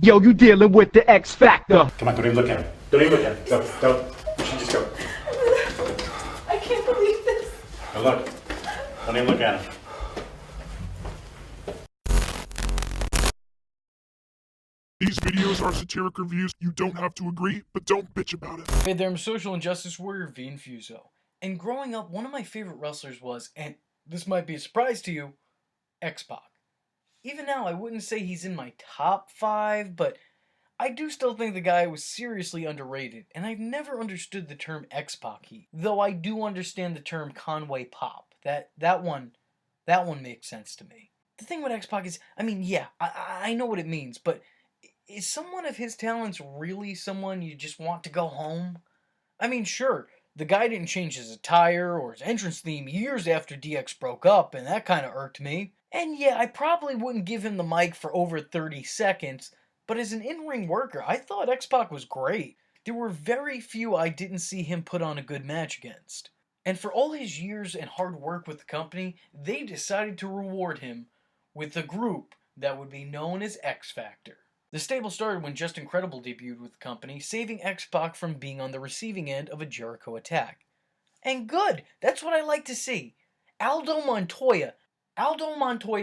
Yo, you dealing with the X Factor. Come on, don't even look at him. Don't even look at him. Go. You should just go. I can't believe this. Now look. Don't even look at him. These videos are satiric reviews. You don't have to agree, but don't bitch about it. Hey there, I'm social injustice warrior V Infuso. And growing up, one of my favorite wrestlers was, and this might be a surprise to you, X-pac. Even now, I wouldn't say he's in my top 5, but I do still think the guy was seriously underrated, and I've never understood the term X-pac heat, though I do understand the term Conway pop. That one makes sense to me. The thing with X-pac is, I mean, yeah, I know what it means, but is someone of his talents really someone you just want to go home? I mean, sure, the guy didn't change his attire or his entrance theme years after DX broke up, and that kind of irked me. And yeah, I probably wouldn't give him the mic for over 30 seconds, but as an in-ring worker, I thought X-pac was great. There were very few I didn't see him put on a good match against. And for all his years and hard work with the company, they decided to reward him with a group that would be known as X Factor. The stable started when Just Incredible debuted with the company, saving X-pac from being on the receiving end of a Jericho attack. And good! That's what I like to see. Aldo Montoya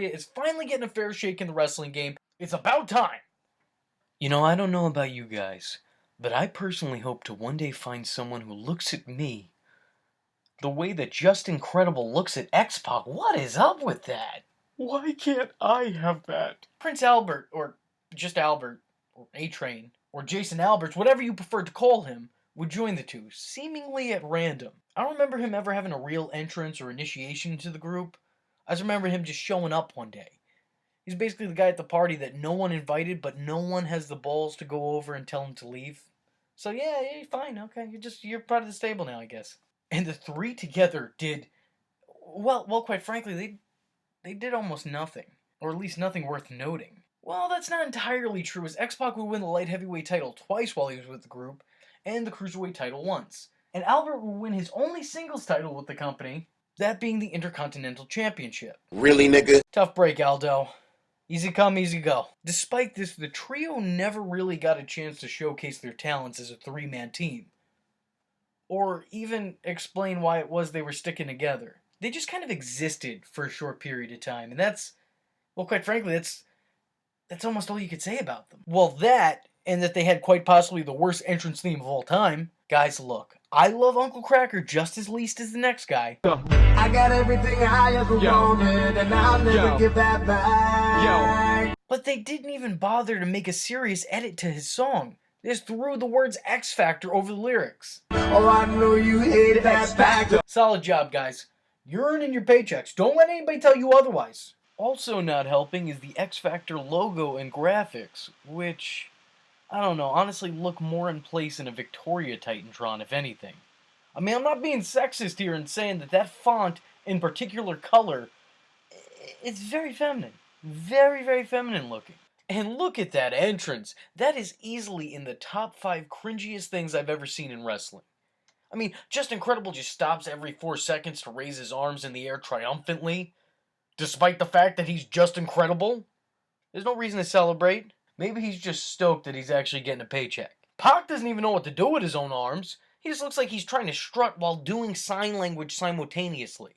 is finally getting a fair shake in the wrestling game. It's about time! You know, I don't know about you guys, but I personally hope to one day find someone who looks at me the way that Just Incredible looks at X-pac. What is up with that? Why can't I have that? Prince Albert, or just Albert, or A-Train, or Jason Alberts, whatever you prefer to call him, would join the two, seemingly at random. I don't remember him ever having a real entrance or initiation into the group. I just remember him just showing up one day. He's basically the guy at the party that no one invited, but no one has the balls to go over and tell him to leave. So yeah, fine, okay, you're part of the stable now, I guess. And the three together did, well, quite frankly, they did almost nothing. Or at least nothing worth noting. Well, that's not entirely true, as X-pac would win the light heavyweight title twice while he was with the group, and the cruiserweight title once. And Albert would win his only singles title with the company, that being the Intercontinental Championship. Really, nigga? Tough break, Aldo. Easy come, easy go. Despite this, the trio never really got a chance to showcase their talents as a three-man team. Or even explain why it was they were sticking together. They just kind of existed for a short period of time, and that's, well, quite frankly, that's almost all you could say about them. Well, that, and that they had quite possibly the worst entrance theme of all time. Guys, look, I love Uncle Kracker just as least as the next guy. I got everything I ever wanted, and I'll never give that back. But they didn't even bother to make a serious edit to his song. They just threw the words X Factor over the lyrics. Oh, I know you hate that back. Solid job, guys. You're earning your paychecks. Don't let anybody tell you otherwise. Also not helping is the X Factor logo and graphics, which, I don't know, honestly look more in place in a Victoria Titantron, if anything. I mean, I'm not being sexist here and saying that font in particular color, it's very feminine. Very, very feminine looking. And look at that entrance. That is easily in the top 5 cringiest things I've ever seen in wrestling. I mean, Just Incredible just stops every 4 seconds to raise his arms in the air triumphantly, despite the fact that he's just incredible. There's no reason to celebrate. Maybe he's just stoked that he's actually getting a paycheck. Pac doesn't even know what to do with his own arms. He just looks like he's trying to strut while doing sign language simultaneously.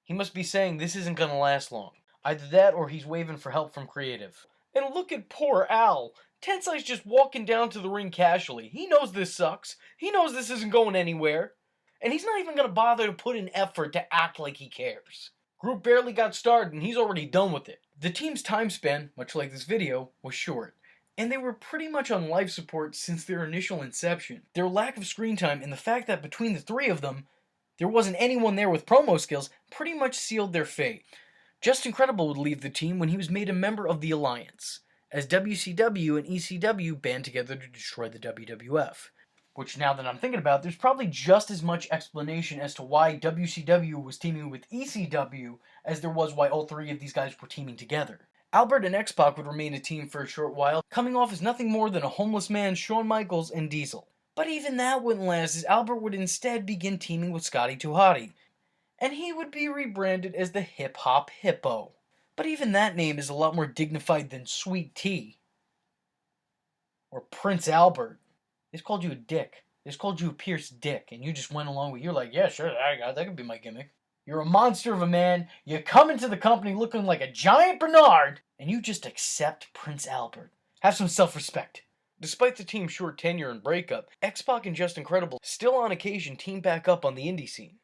He must be saying this isn't gonna last long. Either that or he's waving for help from creative. And look at poor Al. Tensai's just walking down to the ring casually. He knows this sucks. He knows this isn't going anywhere. And he's not even gonna bother to put in effort to act like he cares. Group barely got started and he's already done with it. The team's time span, much like this video, was short. And they were pretty much on life support since their initial inception. Their lack of screen time and the fact that between the three of them, there wasn't anyone there with promo skills pretty much sealed their fate. Just Incredible would leave the team when he was made a member of the Alliance, as WCW and ECW band together to destroy the WWF. Which, now that I'm thinking about it, there's probably just as much explanation as to why WCW was teaming with ECW as there was why all three of these guys were teaming together. Albert and X-pac would remain a team for a short while, coming off as nothing more than a homeless man, Shawn Michaels, and Diesel. But even that wouldn't last, as Albert would instead begin teaming with Scotty 2 Hotty, and he would be rebranded as the Hip Hop Hippo. But even that name is a lot more dignified than Sweet Tea. Or Prince Albert. They just called you a dick. They just called you a pierced dick, and you just went along with it. You're like, yeah, sure, that could be my gimmick. You're a monster of a man. You come into the company looking like a giant Bernard, and you just accept Prince Albert. Have some self-respect. Despite the team's short tenure and breakup, X-Pac and Just Incredible still on occasion team back up on the indie scene.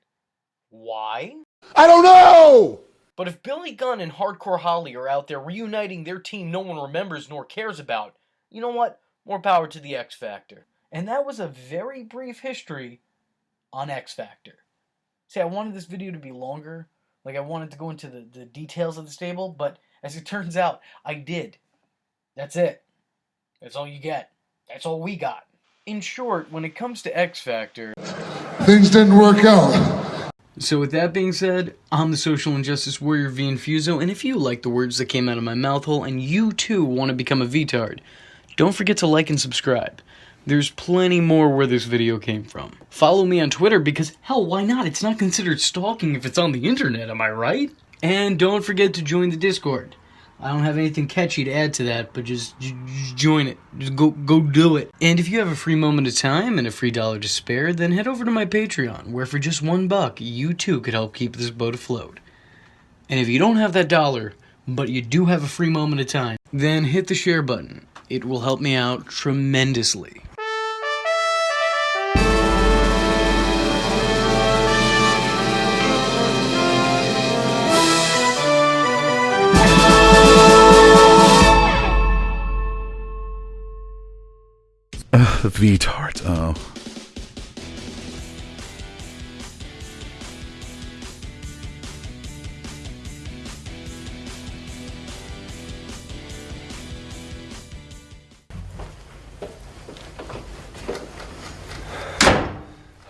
Why? I don't know! But if Billy Gunn and Hardcore Holly are out there reuniting their team no one remembers nor cares about, you know what? More power to the X Factor. And that was a very brief history on X Factor. See, I wanted this video to be longer. Like, I wanted to go into the details of the stable, but as it turns out, I did. That's it. That's all you get. That's all we got. In short, when it comes to X Factor, Things didn't work out. So with that being said, I'm the Social Injustice Warrior V Infuso, and if you like the words that came out of my mouth hole and you too want to become a VTard, don't forget to like and subscribe. There's plenty more where this video came from. Follow me on Twitter because, hell, why not? It's not considered stalking if it's on the internet, am I right? And don't forget to join the Discord. I don't have anything catchy to add to that, but just join it. Just go do it. And if you have a free moment of time and a free dollar to spare, then head over to my Patreon, where for just $1, you too could help keep this boat afloat. And if you don't have that dollar, but you do have a free moment of time, then hit the share button. It will help me out tremendously. The VTards, oh.